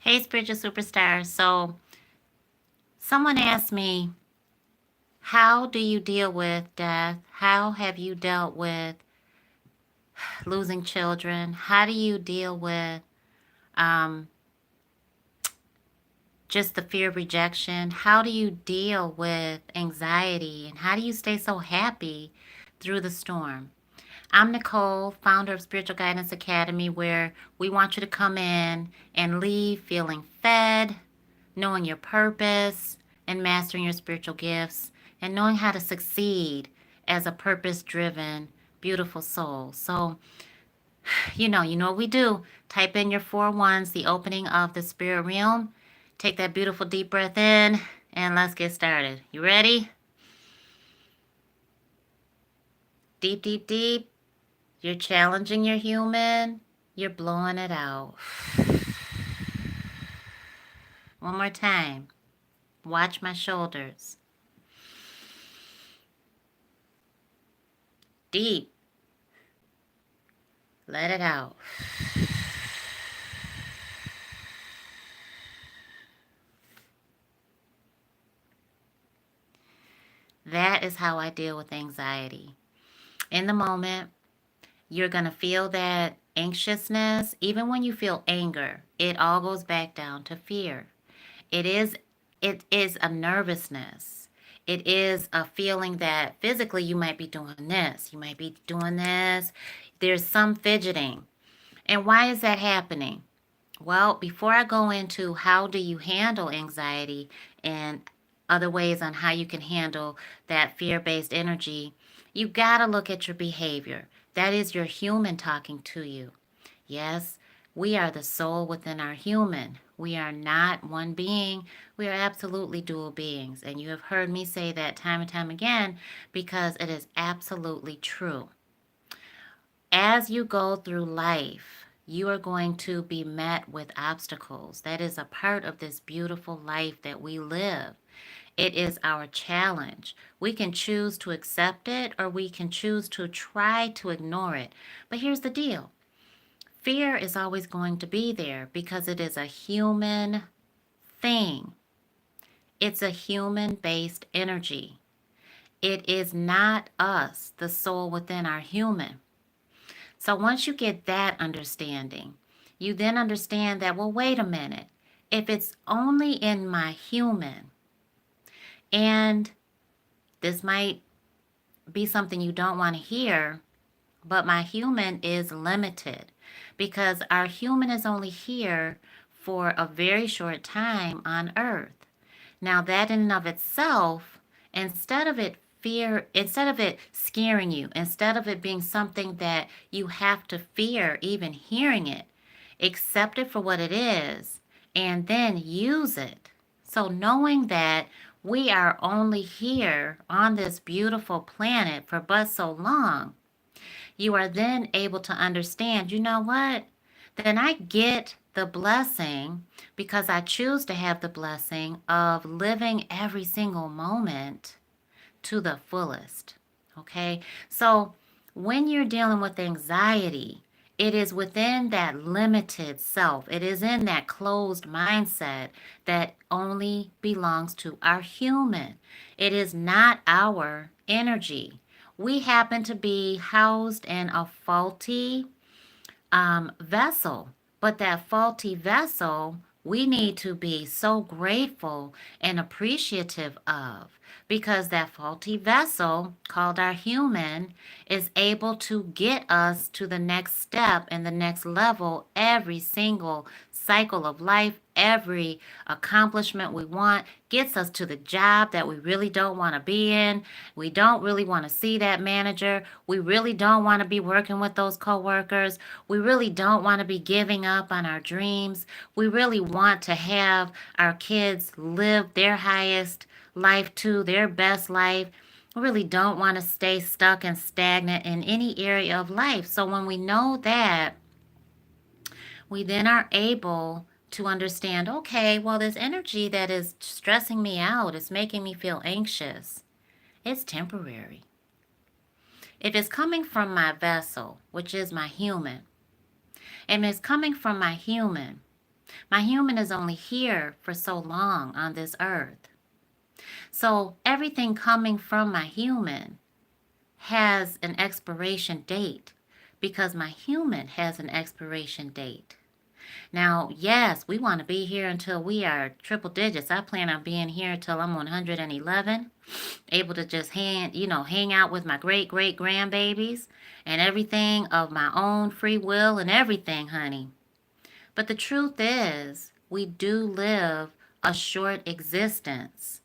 Hey, spiritual superstar. So, someone asked me, how do you deal with death? How have you dealt with losing children? How do you deal with um, just the fear of rejection? How do you deal with anxiety? And how do you stay so happy through the storm? I'm Nicole, founder of Spiritual Guidance Academy, where we want you to come in and leave feeling fed, knowing your purpose, and mastering your spiritual gifts, and knowing how to succeed as a purpose driven, beautiful soul. So, you know what we do. Type in your 4 1s, the opening of the spirit realm. Take that beautiful deep breath in, and let's get started. You ready? Deep, deep, deep. You're challenging your human. You're blowing it out. One more time. Watch my shoulders. Deep. Let it out. That is how I deal with anxiety. In the moment, you're going to feel that anxiousness. Even when you feel anger, it all goes back down to fear. It is it is a nervousness. It is a feeling that physically you might be doing this, you might be doing this. There's some fidgeting. And why is that happening? Well, before I go into how do you handle anxiety and other ways on how you can handle that fear-based energy, you got to look at your behavior. That is your human talking to you. Yes, we are the soul within our human. We are not one being. We are absolutely dual beings. And you have heard me say that time and time again because it is absolutely true. As you go through life, you are going to be met with obstacles. That is a part of this beautiful life that we live. It is our challenge. We can choose to accept it or we can choose to try to ignore it. But here's the deal. Fear is always going to be there because it is a human thing. It's a human-based energy. It is not us, the soul within our human. So once you get that understanding, you then understand that, well, wait a minute. If it's only in my human, and this might be something you don't want to hear, but my human is limited because our human is only here for a very short time on earth. Now that in and of itself, instead of it scaring you, instead of it being something that you have to fear even hearing it, accept it for what it is and then use it. So knowing that we are only here on this beautiful planet for but so long, you are then able to understand, you know what? Then I get the blessing because I choose to have the blessing of living every single moment to the fullest. Okay? So when you're dealing with anxiety, it is within that limited self. It is in that closed mindset that only belongs to our human. It is not our energy. We happen to be housed in a faulty vessel. But that faulty vessel, we need to be so grateful and appreciative of because that faulty vessel, called our human, is able to get us to the next step and the next level every single cycle of life. Every accomplishment we want gets us to the job that we really don't want to be in. We don't really want to see that manager. We really don't want to be working with those coworkers. We really don't want to be giving up on our dreams. We really want to have our kids live their highest life too, their best life. We really don't want to stay stuck and stagnant in any area of life. So when we know that, we then are able to understand, okay, well, this energy that is stressing me out, is making me feel anxious. It's temporary. If it's coming from my vessel, which is my human, and it's coming from my human, My human is only here for so long on this earth. So everything coming from my human has an expiration date because my human has an expiration date. Now, yes, we want to be here until we are triple digits. I plan on being here until I'm 111, able to just hang out with my great grandbabies and everything of my own free will and everything, honey. But the truth is, we do live a short existence.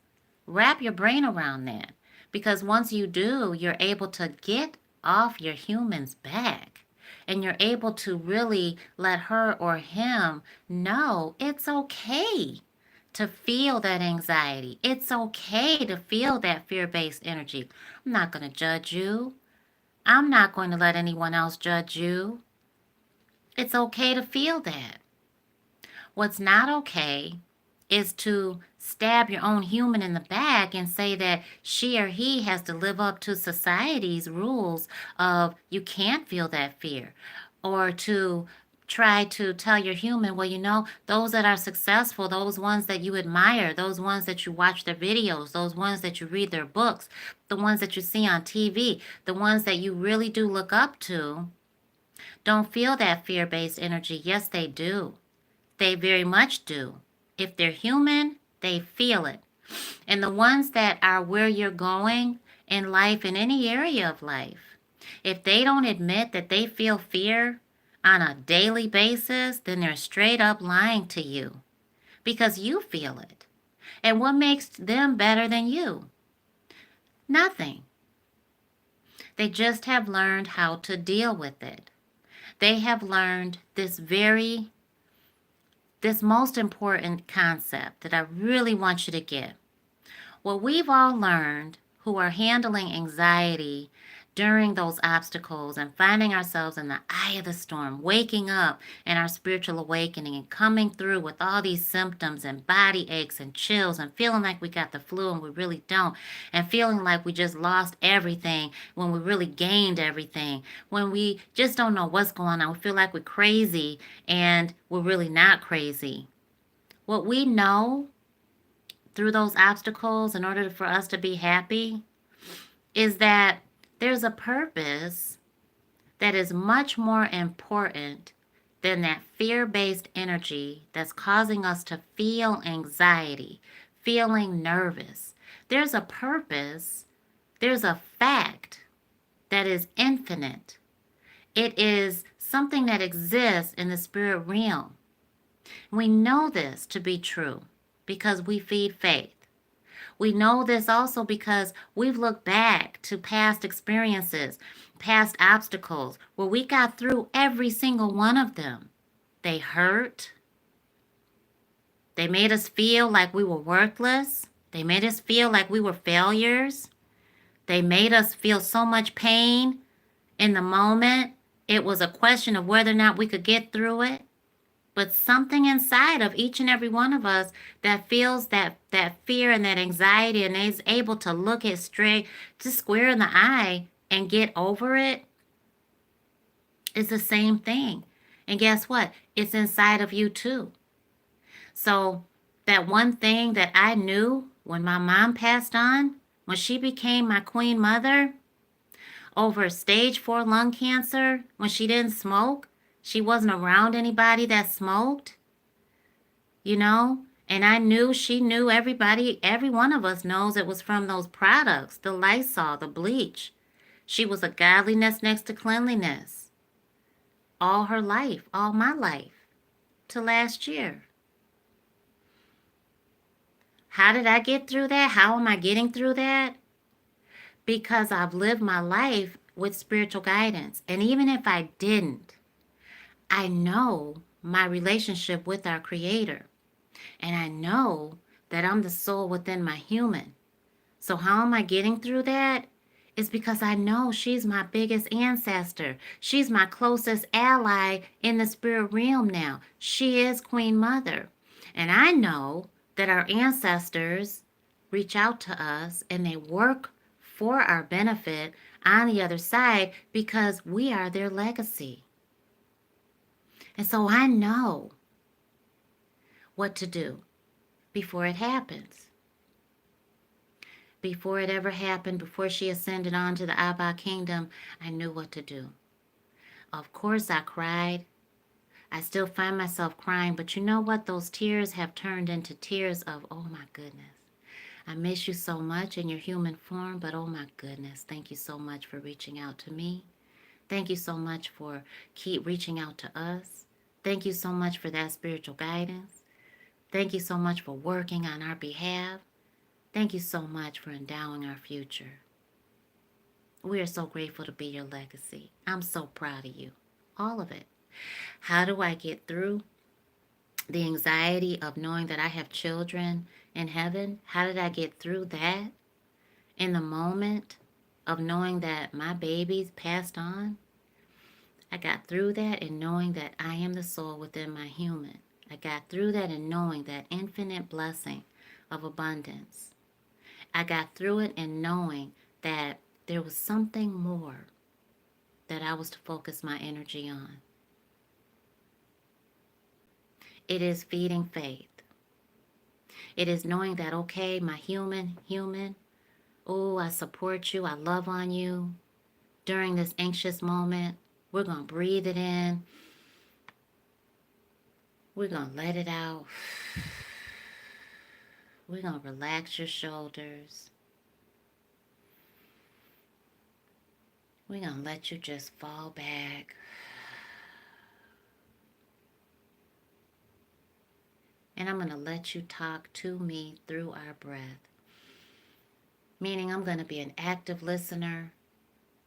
Wrap your brain around that. Because once you do, you're able to get off your human's back. And you're able to really let her or him know it's okay to feel that anxiety. It's okay to feel that fear based energy. I'm not going to judge you. I'm not going to let anyone else judge you. It's okay to feel that. What's not okay is to stab your own human in the back and say that she or he has to live up to society's rules of you can't feel that fear, or to try to tell your human, well, those that are successful, those ones that you admire, those ones that you watch their videos, those ones that you read their books, the ones that you see on TV, the ones that you really do look up to, don't feel that fear-based energy. Yes, they do. They very much do. If they're human, they feel it. And the ones that are where you're going in life, in any area of life, if they don't admit that they feel fear on a daily basis, then they're straight up lying to you because you feel it. And what makes them better than you? Nothing. They just have learned how to deal with it. They have learned this most important concept that I really want you to get. What we've all learned who are handling anxiety during those obstacles and finding ourselves in the eye of the storm, waking up in our spiritual awakening and coming through with all these symptoms and body aches and chills and feeling like we got the flu and we really don't, and feeling like we just lost everything when we really gained everything, when we just don't know what's going on. We feel like we're crazy and we're really not crazy. What we know through those obstacles in order for us to be happy is that there's a purpose that is much more important than that fear-based energy that's causing us to feel anxiety, feeling nervous. There's a purpose, there's a fact that is infinite. It is something that exists in the spirit realm. We know this to be true because we feed faith. We know this also because we've looked back to past experiences, past obstacles, where we got through every single one of them. They hurt. They made us feel like we were worthless. They made us feel like we were failures. They made us feel so much pain in the moment. It was a question of whether or not we could get through it. But something inside of each and every one of us that feels that fear and that anxiety and is able to look it straight, to square in the eye and get over it is the same thing. And guess what? It's inside of you too. So that one thing that I knew when my mom passed on, when she became my queen mother, over stage 4 lung cancer, when she didn't smoke, she wasn't around anybody that smoked, and I knew she knew everybody, every one of us knows it was from those products, the Lysol, the bleach. She was a godliness next to cleanliness all her life, all my life, to last year. How did I get through that? How am I getting through that? Because I've lived my life with spiritual guidance. And even if I didn't, I know my relationship with our Creator. And I know that I'm the soul within my human. So how am I getting through that? It's because I know she's my biggest ancestor. She's my closest ally in the spirit realm now. She is Queen Mother. And I know that our ancestors reach out to us and they work for our benefit on the other side because we are their legacy. And so I know what to do before it happens. Before it ever happened, before she ascended on to the Abba kingdom, I knew what to do. Of course, I cried. I still find myself crying, but you know what? Those tears have turned into tears of, oh my goodness. I miss you so much in your human form, but oh my goodness, thank you so much for reaching out to me. Thank you so much for keep reaching out to us. Thank you so much for that spiritual guidance. Thank you so much for working on our behalf. Thank you so much for endowing our future. We are so grateful to be your legacy. I'm so proud of you. All of it. How do I get through the anxiety of knowing that I have children in heaven? How did I get through that in the moment of knowing that my babies passed on? I got through that in knowing that I am the soul within my human. I got through that in knowing that infinite blessing of abundance. I got through it in knowing that there was something more that I was to focus my energy on. It is feeding faith. It is knowing that, okay, my human, oh, I support you, I love on you. During this anxious moment, we're going to breathe it in. We're going to let it out. We're going to relax your shoulders. We're going to let you just fall back. And I'm going to let you talk to me through our breath. Meaning I'm going to be an active listener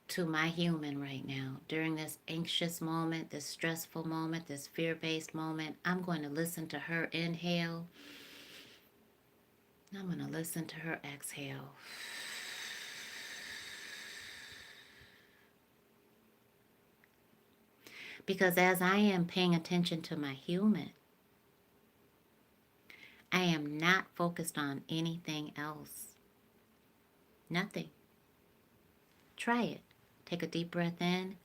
to my human right now. During this anxious moment, this stressful moment, this fear-based moment, I'm going to listen to her inhale. I'm going to listen to her exhale. Because as I am paying attention to my human, I am not focused on anything else. Nothing. Try it. Take a deep breath in.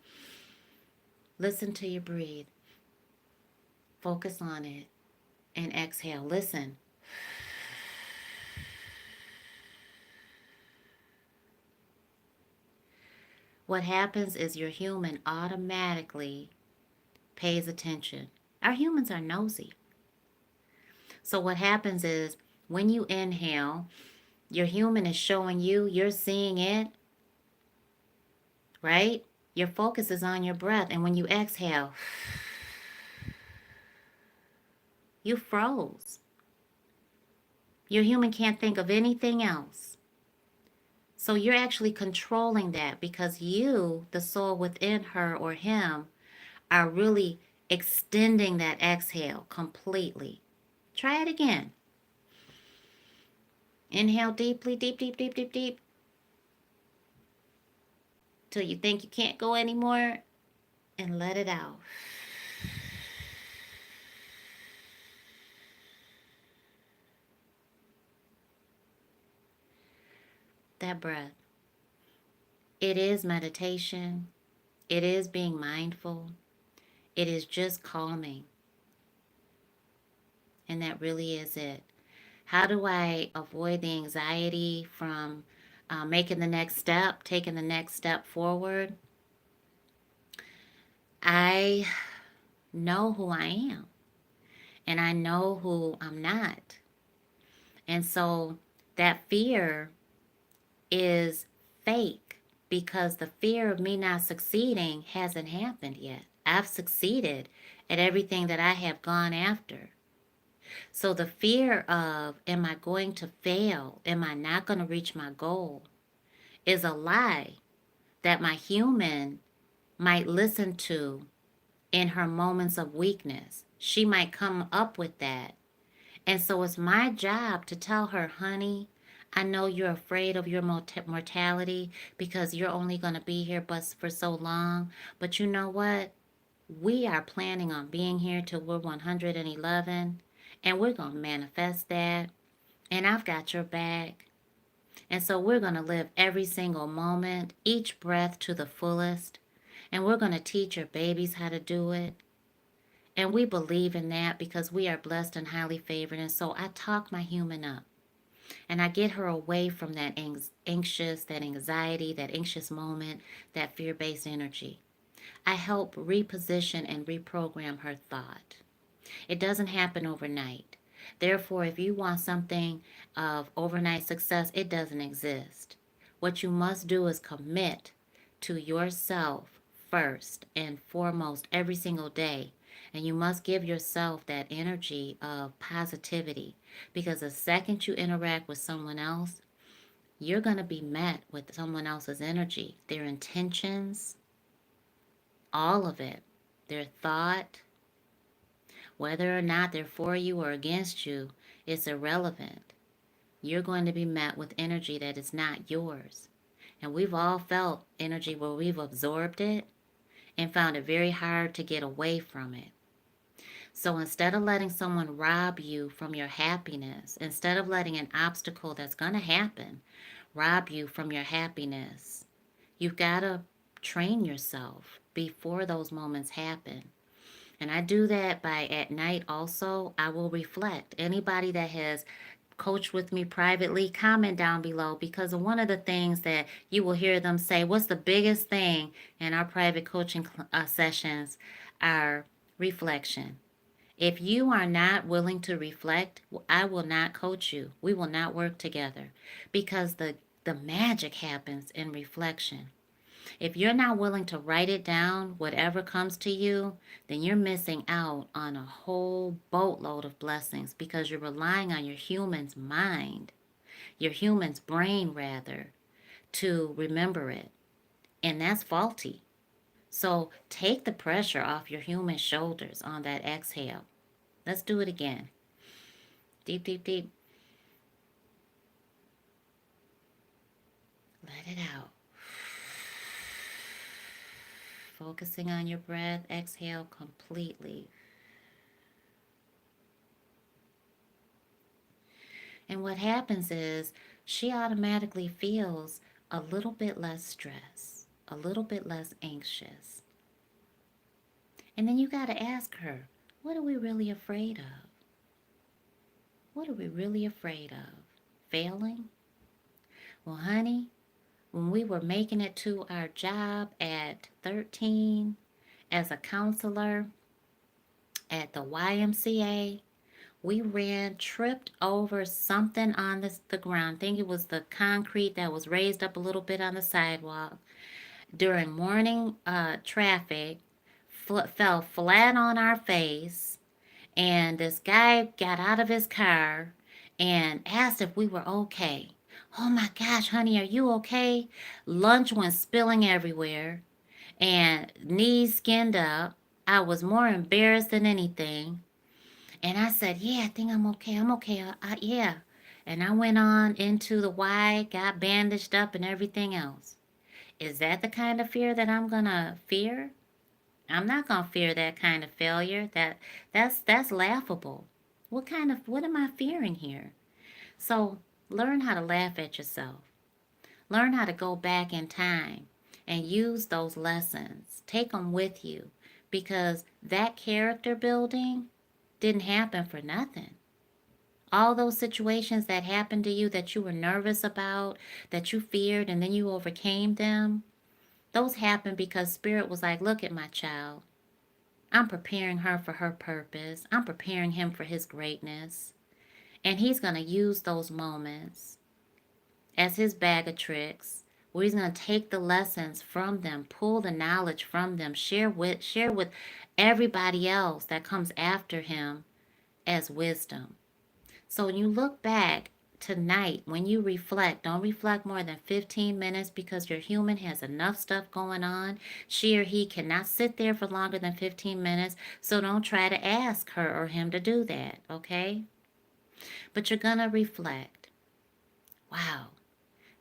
Listen to your breathe. Focus on it. And exhale. Listen. What happens is your human automatically pays attention. Our humans are nosy. So what happens is when you inhale, your human is showing you, you're seeing it, right? Your focus is on your breath. And when you exhale, you froze. Your human can't think of anything else. So you're actually controlling that because you, the soul within her or him, are really extending that exhale completely. Try it again. Inhale deeply, deep, deep, deep, deep, deep. Till you think you can't go anymore and let it out. That breath. It is meditation. It is being mindful. It is just calming. And that really is it. How do I avoid the anxiety from making the next step, taking the next step forward? I know who I am. And I know who I'm not. And so that fear is fake because the fear of me not succeeding hasn't happened yet. I've succeeded at everything that I have gone after. So the fear of, am I going to fail? Am I not going to reach my goal? Is a lie that my human might listen to in her moments of weakness. She might come up with that. And so it's my job to tell her, honey, I know you're afraid of your mortality because you're only going to be here but for so long. But you know what? We are planning on being here till we're 111. And we're going to manifest that. And I've got your back. And so we're going to live every single moment, each breath to the fullest. And we're going to teach your babies how to do it. And we believe in that because we are blessed and highly favored. And so I talk my human up and I get her away from that anxious, that anxiety, that anxious moment, that fear based energy. I help reposition and reprogram her thought. It doesn't happen overnight. Therefore, if you want something of overnight success, it doesn't exist. What you must do is commit to yourself first and foremost every single day. And you must give yourself that energy of positivity because the second you interact with someone else, you're going to be met with someone else's energy, their intentions, all of it, their thought, whether or not they're for you or against you, it's irrelevant. You're going to be met with energy that is not yours. And we've all felt energy where we've absorbed it and found it very hard to get away from it. So instead of letting someone rob you from your happiness, instead of letting an obstacle that's going to happen rob you from your happiness, you've got to train yourself before those moments happen. And I do that by at night also, I will reflect. Anybody that has coached with me privately, comment down below because one of the things that you will hear them say, what's the biggest thing in our private coaching sessions, are reflection. If you are not willing to reflect, I will not coach you. We will not work together because the magic happens in reflection. If you're not willing to write it down, whatever comes to you, then you're missing out on a whole boatload of blessings because you're relying on your human's mind, your human's brain rather, to remember it. And that's faulty. So take the pressure off your human shoulders on that exhale. Let's do it again. Deep, deep, deep. Let it out. Focusing on your breath, exhale completely. And what happens is she automatically feels a little bit less stress, a little bit less anxious. And then you got to ask her, what are we really afraid of? What are we really afraid of? Failing? Well, honey, when we were making it to our job at 13 as a counselor at the YMCA, we tripped over something on the ground. I think it was the concrete that was raised up a little bit on the sidewalk. During morning traffic, fell flat on our face, and this guy got out of his car and asked if we were okay. Oh my gosh, honey, are you okay? Lunch went spilling everywhere, and knees skinned up. I was more embarrassed than anything. And I said, yeah, I think I'm okay. I'm okay. Yeah. And I went on into the Y, got bandaged up and everything else. Is that the kind of fear that I'm going to fear? I'm not going to fear that kind of failure. That's laughable. What am I fearing here? So learn how to laugh at yourself. Learn how to go back in time and use those lessons. Take them with you because that character building didn't happen for nothing. All those situations that happened to you that you were nervous about, that you feared, and then you overcame them, those happened because Spirit was like, look at my child. I'm preparing her for her purpose. I'm preparing him for his greatness. And he's going to use those moments as his bag of tricks, where he's going to take the lessons from them, pull the knowledge from them, share with everybody else that comes after him as wisdom. So when you look back tonight, when you reflect, don't reflect more than 15 minutes because your human has enough stuff going on. She or he cannot sit there for longer than 15 minutes. So don't try to ask her or him to do that, okay? But you're going to reflect. Wow,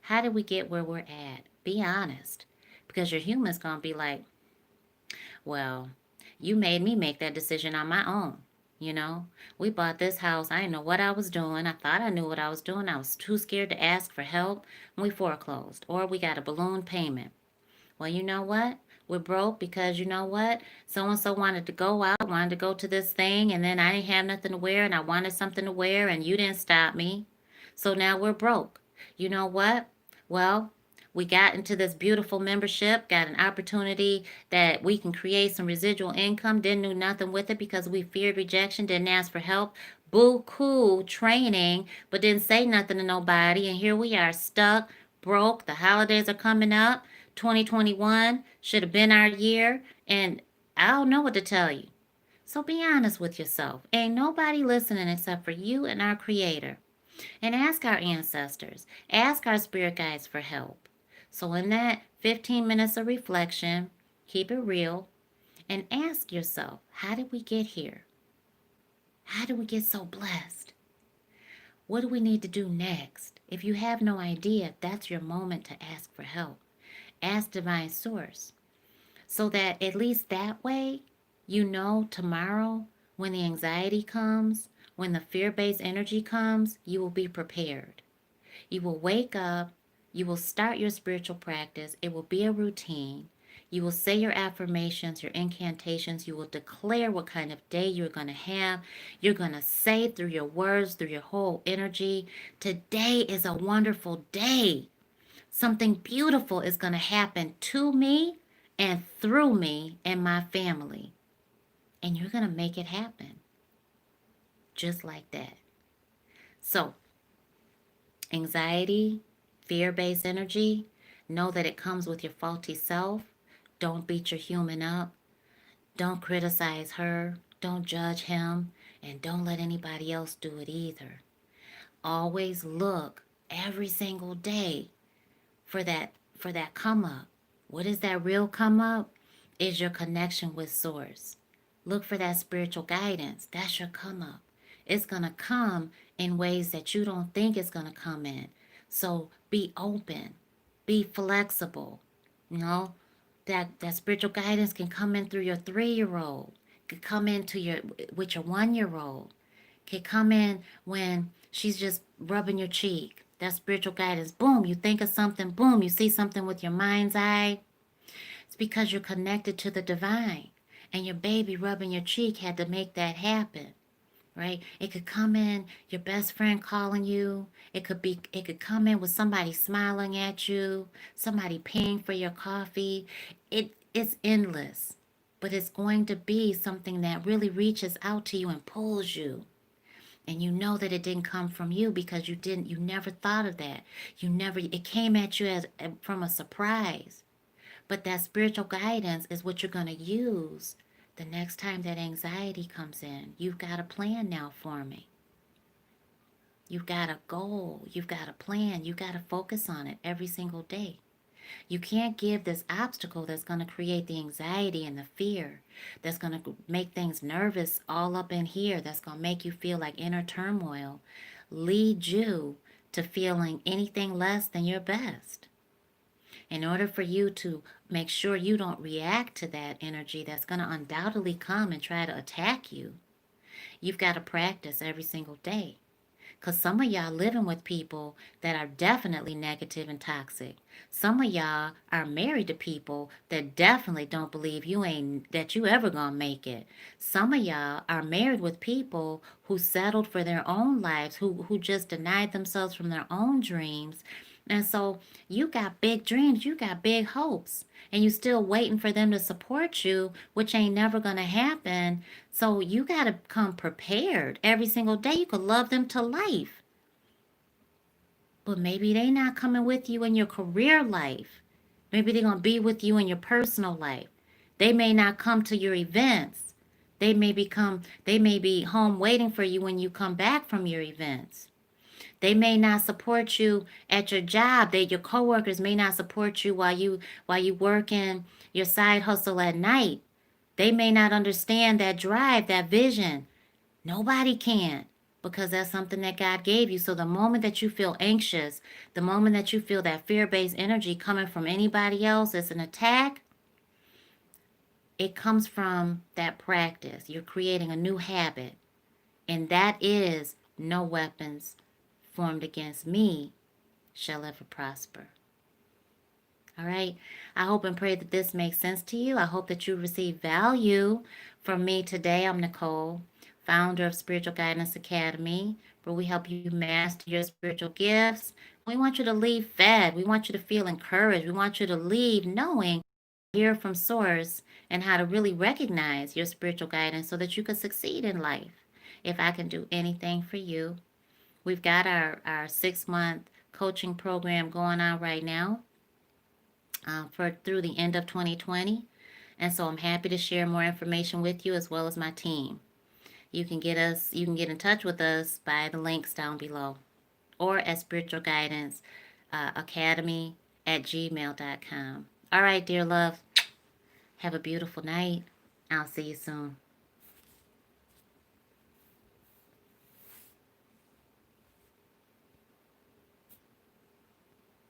how did we get where we're at? Be honest. Because your human's going to be like, well, you made me make that decision on my own. We bought this house. I didn't know what I was doing. I thought I knew what I was doing. I was too scared to ask for help. We foreclosed or we got a balloon payment. Well, you know what? We're broke because you know what? So and so wanted to go out, wanted to go to this thing, and then I didn't have nothing to wear, and I wanted something to wear, and you didn't stop me. So now we're broke. You know what? Well, we got into this beautiful membership, got an opportunity that we can create some residual income, didn't do nothing with it because we feared rejection, didn't ask for help. Boo cool training, but didn't say nothing to nobody. And here we are stuck, broke. The holidays are coming up. 2021 should have been our year. And I don't know what to tell you. So be honest with yourself. Ain't nobody listening except for you and our Creator. And ask our ancestors, ask our spirit guides for help. So, in that 15 minutes of reflection, keep it real and ask yourself, how did we get here? How did we get so blessed? What do we need to do next? If you have no idea, that's your moment to ask for help. Ask Divine Source so that at least that way, you know tomorrow when the anxiety comes, when the fear based energy comes, you will be prepared. You will wake up, you will start your spiritual practice, it will be a routine. You will say your affirmations, your incantations. You will declare what kind of day you're going to have. You're going to say through your words, through your whole energy, today is a wonderful day. Something beautiful is going to happen to me and through me and my family. And you're going to make it happen just like that. So, anxiety, fear based energy, know that it comes with your faulty self. Don't beat your human up. Don't criticize her. Don't judge him. And don't let anybody else do it either. Always look every single day for that come up. What is that real come up? Is your connection with source. Look for that spiritual guidance. That's your come up. It's going to come in ways that you don't think it's going to come in. So be open. Be flexible. You know, that spiritual guidance can come in through your 3-year-old. Could come into your with your 1-year-old. Could come in when she's just rubbing your cheek. That spiritual guidance. Boom, you think of something. Boom, you see something with your mind's eye. It's because you're connected to the divine. And your baby rubbing your cheek had to make that happen. Right? It could come in your best friend calling you. It could come in with somebody smiling at you, somebody paying for your coffee. It's endless. But it's going to be something that really reaches out to you and pulls you. And you know that it didn't come from you because you never thought of that. It came at you as from a surprise. But that spiritual guidance is what you're going to use the next time that anxiety comes in. You've got a plan now for me. You've got a goal. You've got a plan. You've got to focus on it every single day. You can't give this obstacle that's going to create the anxiety and the fear, that's going to make things nervous all up in here, that's going to make you feel like inner turmoil, lead you to feeling anything less than your best. In order for you to make sure you don't react to that energy that's going to undoubtedly come and try to attack you, you've got to practice every single day. Because some of y'all living with people that are definitely negative and toxic. Some of y'all are married to people that definitely don't believe that you ever gonna make it. Some of y'all are married with people who settled for their own lives, who just denied themselves from their own dreams. And so you got big dreams, you got big hopes, and you still waiting for them to support you, which ain't never gonna happen. So you gotta come prepared every single day. You could love them to life. But maybe they not coming with you in your career life. Maybe they're gonna be with you in your personal life. They may not come to your events. They may be home waiting for you when you come back from your events. They may not support you at your job. Your coworkers may not support you while you work in your side hustle at night. They may not understand that drive, that vision. Nobody can because that's something that God gave you. So the moment that you feel anxious, the moment that you feel that fear-based energy coming from anybody else as an attack, it comes from that practice. You're creating a new habit. And that is no weapons formed against me shall ever prosper. All right. I hope and pray that this makes sense to you. I hope that you receive value from me today. I'm Nicole, founder of Spiritual Guidance Academy, where we help you master your spiritual gifts. We want you to leave fed. We want you to feel encouraged. We want you to leave knowing, hear from Source, and how to really recognize your spiritual guidance so that you can succeed in life. If I can do anything for you, we've got our 6 month coaching program going on right now for through the end of 2020. And so I'm happy to share more information with you as well as my team. You can get in touch with us by the links down below or at Spiritual Guidance Academy at gmail.com. All right, dear love, have a beautiful night. I'll see you soon.